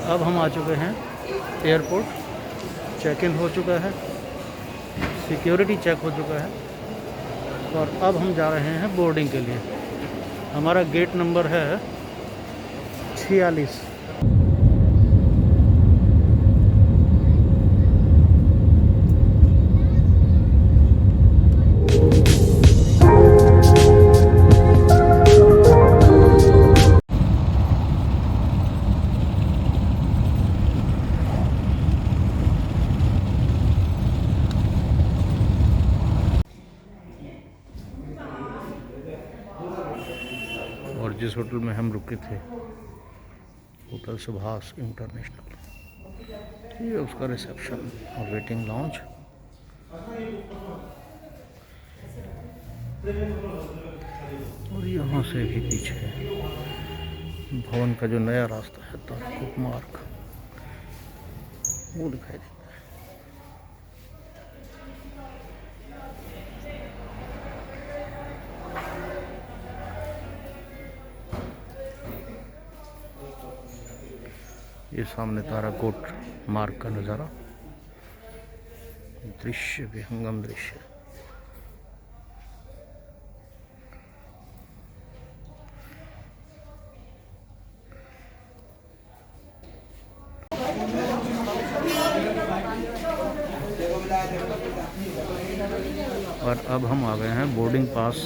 अब हम आ चुके हैं एयरपोर्ट। चेक इन हो चुका है, सिक्योरिटी चेक हो चुका है और अब हम जा रहे हैं बोर्डिंग के लिए। हमारा गेट नंबर है 46। और जिस होटल में हम रुके थे, होटल सुभाष इंटरनेशनल, ये उसका रिसेप्शन और वेटिंग लॉन्च। और यहाँ से भी पीछे भवन का जो नया रास्ता है, तारकुप मार्ग, वो दिखाई देता है। ये सामने ताराकोट मार्ग का नज़ारा, दृश्य विहंगम दृश्य। और अब हम आ गए हैं बोर्डिंग पास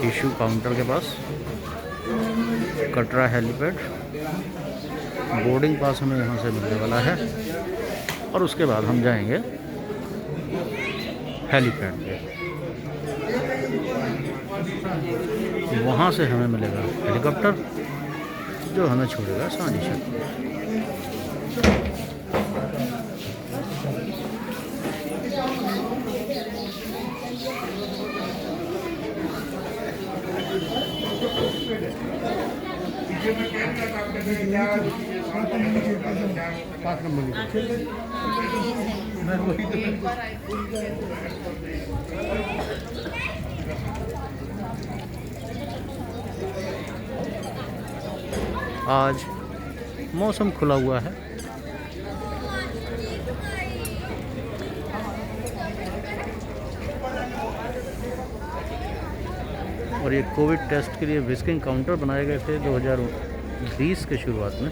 इशू काउंटर के पास, कटरा हेलीपैड। बोर्डिंग पास हमें यहाँ से मिलने वाला है और उसके बाद हम जाएंगे हेलीपैड पे। वहाँ से हमें मिलेगा हेलीकॉप्टर जो हमें छोड़ेगा सांझी छत। आज मौसम खुला हुआ है, और ये कोविड टेस्ट के लिए विजिटिंग काउंटर बनाए गए थे 2020 के शुरुआत में।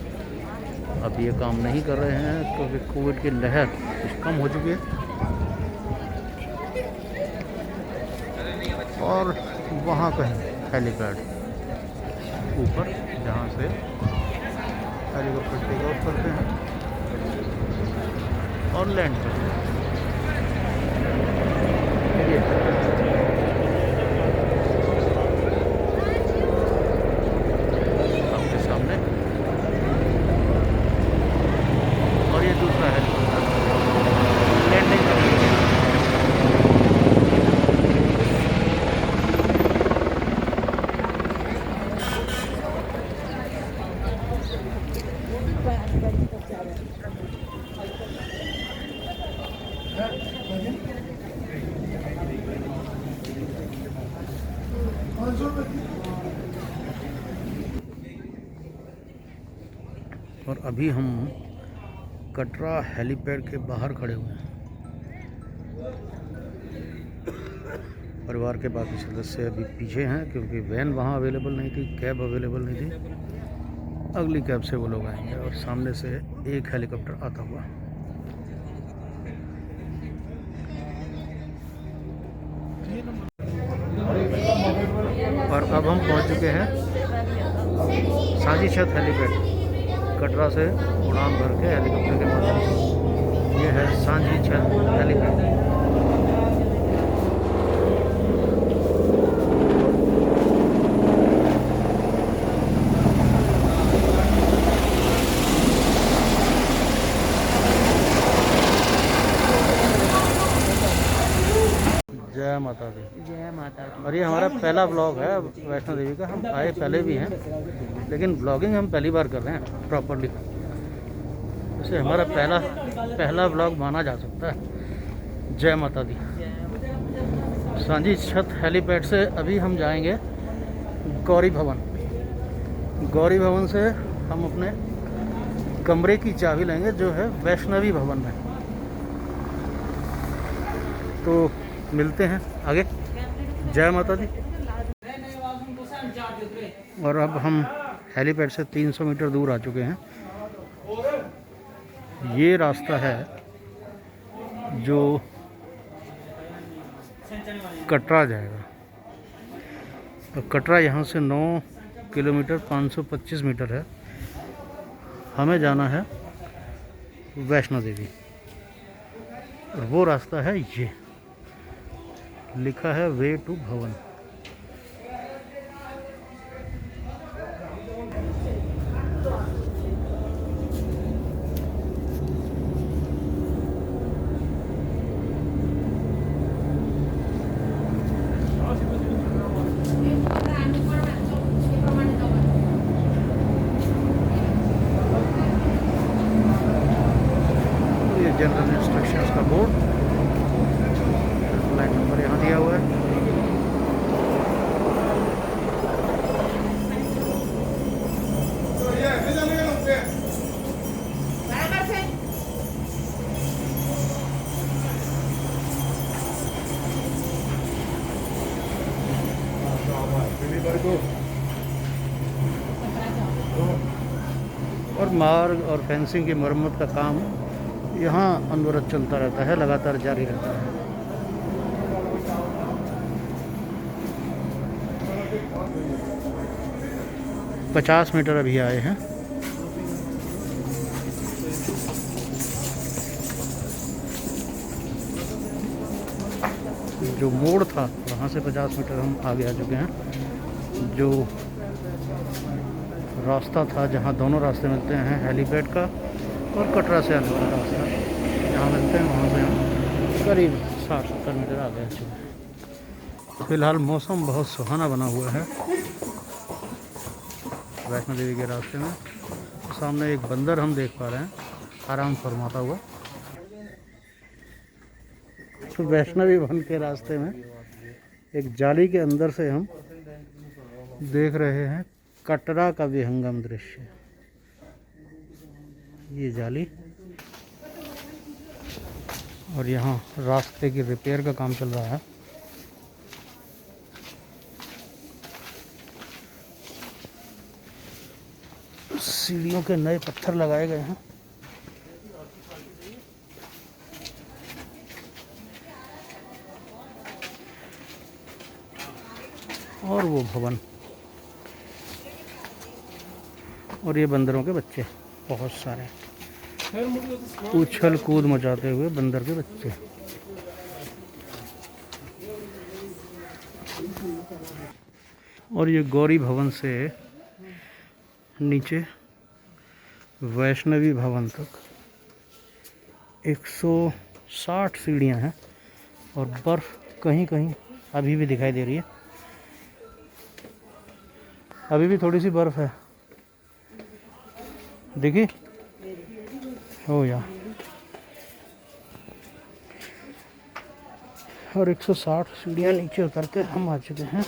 अब ये काम नहीं कर रहे हैं क्योंकि कोविड की लहर कुछ कम हो चुकी है। और वहाँ कहीं हेलीपैड ऊपर, जहाँ से हेलीकॉप्टर टेक ऑफ करते हैं और लैंड करते हैं। आपके सामने, और ये दूसरा हेलीकॉप्टर लैंडिंग करने के लिए। और अभी हम कटरा हेलीपैड के बाहर खड़े हुए हैं। परिवार के बाकी सदस्य अभी पीछे हैं क्योंकि वैन वहाँ अवेलेबल नहीं थी, कैब अवेलेबल नहीं थी। अगली कैब से वो लोग आएंगे और सामने से एक हेलीकॉप्टर आता हुआ। और अब हम पहुँच चुके हैं सांझी छत हेलीपैड। कटरा से उड़ान भर के हेलीकॉप्टर के माध्यम से, ये है सांझी छत हेलीपैड। जय माता दी। जय माता दी। और ये हमारा पहला ब्लॉग है वैष्णो देवी का। हम आए पहले भी हैं, लेकिन ब्लॉगिंग हम पहली बार कर रहे हैं प्रॉपरली। इसे हमारा पहला ब्लॉग माना जा सकता है। जय माता दी। सांझी छत हेलीपैड से अभी हम जाएंगे गौरी भवन। गौरी भवन से हम अपने कमरे की चाबी लेंगे जो है वैष्णवी भवन में। तो मिलते हैं आगे। जय माता दी। और अब हम हेलीपैड से 300 मीटर दूर आ चुके हैं। ये रास्ता है जो कटरा जाएगा। तो कटरा यहाँ से 9 किलोमीटर 525 मीटर है। हमें जाना है वैष्णो देवी और वो रास्ता है ये, लिखा है वे टू भवन। जनरल इंस्ट्रक्शंस का बोर्ड, लाइन नंबर यहाँ दिया हुआ है। और मार्ग और फेंसिंग की मरम्मत का काम यहाँ अनवरत चलता रहता है, लगातार जारी रहता है। – 50 मीटर अभी आए हैं। जो मोड़ था वहाँ से 50 मीटर हम आगे आ चुके हैं। जो रास्ता था जहाँ दोनों रास्ते मिलते हैं, हेलीपैड का और कटरा से आने वाला रास्ता जहाँ मिलते हैं, वहाँ से हम करीब 60-70 मीटर आगे आ चुके हैं। फिलहाल मौसम बहुत सुहाना बना हुआ है वैष्णो देवी के रास्ते में। सामने एक बंदर हम देख पा रहे हैं आराम फरमाता हुआ। तो वैष्णवी भवन के रास्ते में एक जाली के अंदर से हम देख रहे हैं कटरा का विहंगम दृश्य। ये जाली, और यहाँ रास्ते की रिपेयर का काम चल रहा है। सीढ़ियों के नए पत्थर लगाए गए हैं। और वो भवन और ये बंदरों के बच्चे बहुत सारे, उछल कूद मचाते हुए बंदर के बच्चे। और ये गौरी भवन से नीचे वैष्णवी भवन तक 160 सीढ़ियां हैं और बर्फ़ कहीं कहीं अभी भी दिखाई दे रही है। अभी भी थोड़ी सी बर्फ़ है, देखिए हो या। और 160 सीढ़ियाँ नीचे उतर के हम आ चुके हैं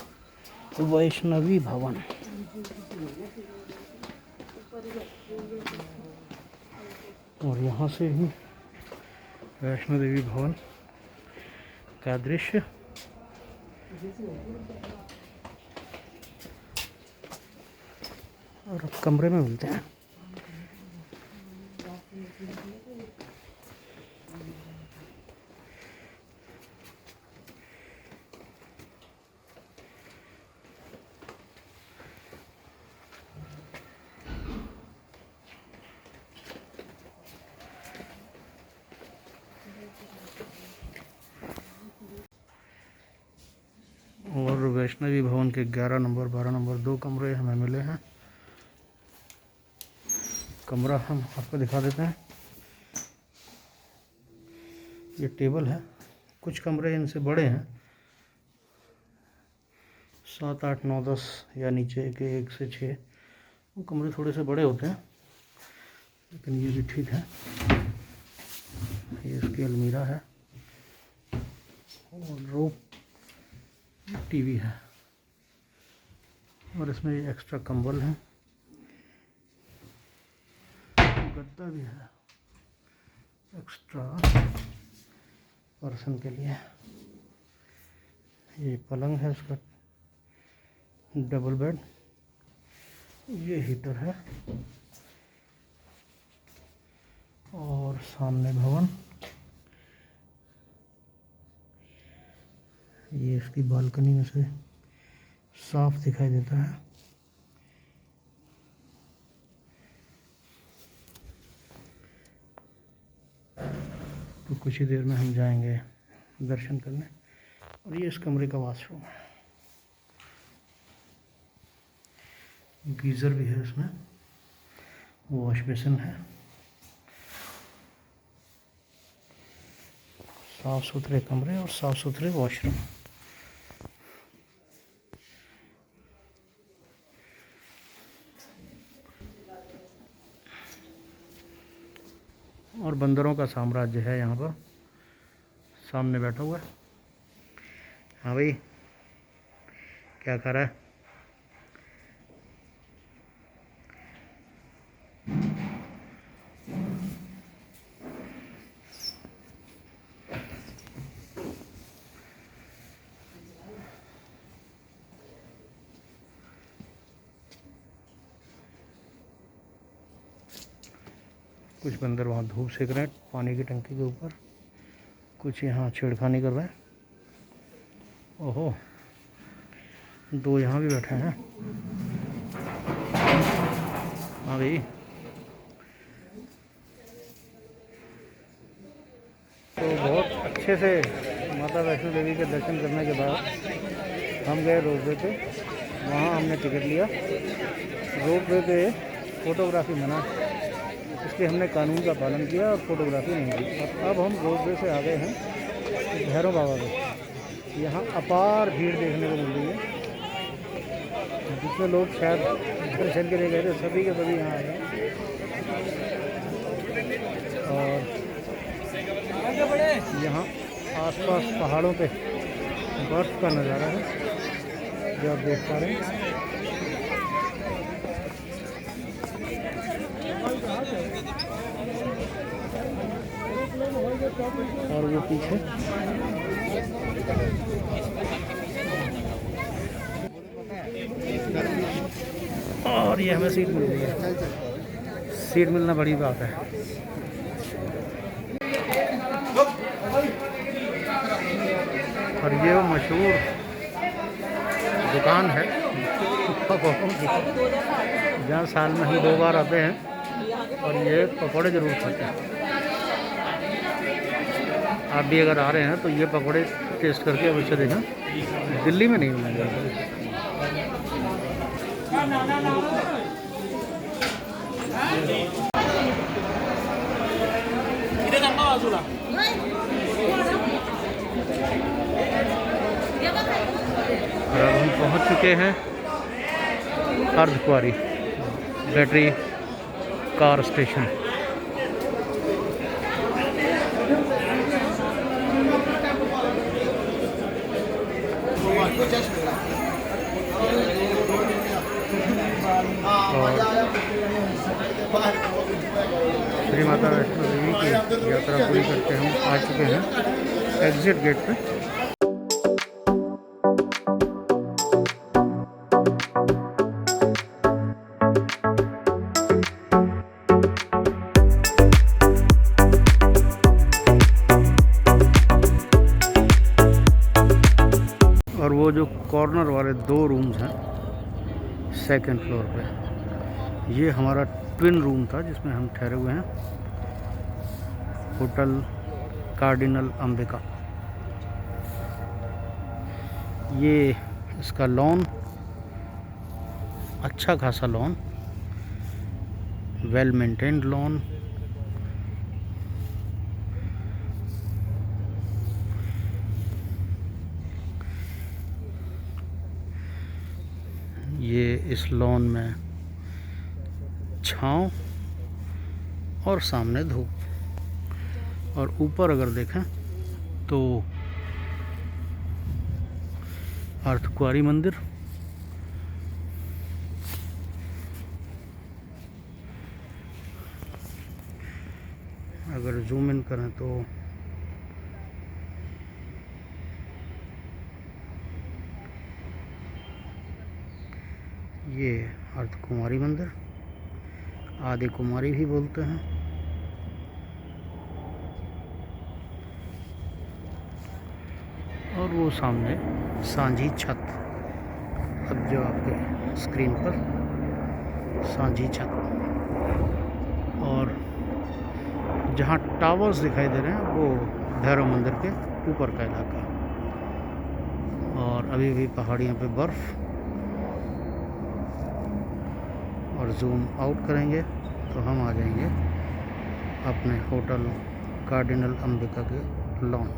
वैष्णवी भवन। और यहाँ से ही वैष्णो देवी भवन का दृश्य। और कमरे में मिलते हैं। और वैष्णवी भवन के 11 नंबर 12 नंबर 2 कमरे हमें मिले हैं। कमरा हम आपको दिखा देते हैं। ये टेबल है, कुछ कमरे इनसे बड़े हैं, 7, 8, 9, 10 या नीचे के 1 से 6 वो कमरे थोड़े से बड़े होते हैं, लेकिन ये भी ठीक है। ये इसकी अलमीरा है और रो टीवी है, और इसमें एक्स्ट्रा कंबल है। गद्दा भी है एक्स्ट्रा पर्सन के लिए। ये पलंग है उसका, डबल बेड। ये हीटर है और सामने भवन। ये इसकी बालकनी में से साफ दिखाई देता है। तो कुछ ही देर में हम जाएंगे दर्शन करने। और ये इस कमरे का वॉशरूम है। गीज़र भी है इसमें, वॉश बेसिन है, साफ सुथरे कमरे और साफ सुथरे वॉशरूम। और बंदरों का साम्राज्य है यहाँ पर, सामने बैठा हुआ है। हाँ भाई, क्या खा रहा है? कुछ बंदर वहाँ धूप सेक रहे हैं पानी की टंकी के ऊपर, कुछ यहाँ छेड़खानी कर रहे हैं। ओहो, दो यहाँ भी बैठे हैं। हाँ भाई, तो बहुत अच्छे से माता वैष्णो देवी के दर्शन करने के बाद हम गए रोपवे पे। वहाँ हमने टिकट लिया। रोपवे पे फ़ोटोग्राफी मना, इसलिए हमने कानून का पालन किया और फोटोग्राफी नहीं की। अब हम रोपवे से आ गए हैं भैरव बाबा पे। यहाँ अपार भीड़ देखने को मिल रही है। जितने लोग शायद दर्शन के लिए गए थे सभी के सभी यहाँ आ गए। और यहाँ आसपास पहाड़ों पे बर्फ़ का नज़ारा है जो आप देख पा रहे हैं। और वो पीछे और ये हमें सीट मिल रही है। सीट मिलना बड़ी बात है। और ये वो मशहूर दुकान है जहाँ साल में हम 2 बार आते हैं और ये पकौड़े ज़रूर खाते हैं। आप भी अगर आ रहे हैं तो ये पकौड़े टेस्ट करके अवश्य देखना, दिल्ली में नहीं मिलेंगे। और अब हम पहुंच चुके हैं Ardhkuwari battery car station. Shri Mata Vaishno Devi की यात्रा पूरी करके हम आ चुके हैं एग्जिट गेट पे। और वो जो कॉर्नर वाले 2 रूम्स हैं सेकंड फ्लोर पे, ये हमारा ट्विन रूम था जिसमें हम ठहरे हुए हैं। Hotel cardinal Ambika. ये इसका लॉन, अच्छा खासा लॉन, वेल मेंटेन्ड लॉन। ये इस लॉन में छाँव और सामने धूप। और ऊपर अगर देखें तो अर्धकुंवारी मंदिर, अगर जूम इन करें तो ये अर्धकुमारी मंदिर, आदि कुमारी भी बोलते हैं। और वो सामने सांझी छत, अब जो आपके स्क्रीन पर सांझी छत, और जहाँ टावर्स दिखाई दे रहे हैं वो भैरव मंदिर के ऊपर का इलाका। और अभी भी पहाड़ियों पे बर्फ़। और जूम आउट करेंगे तो हम आ जाएंगे अपने होटल कार्डिनल अंबिका के लॉन।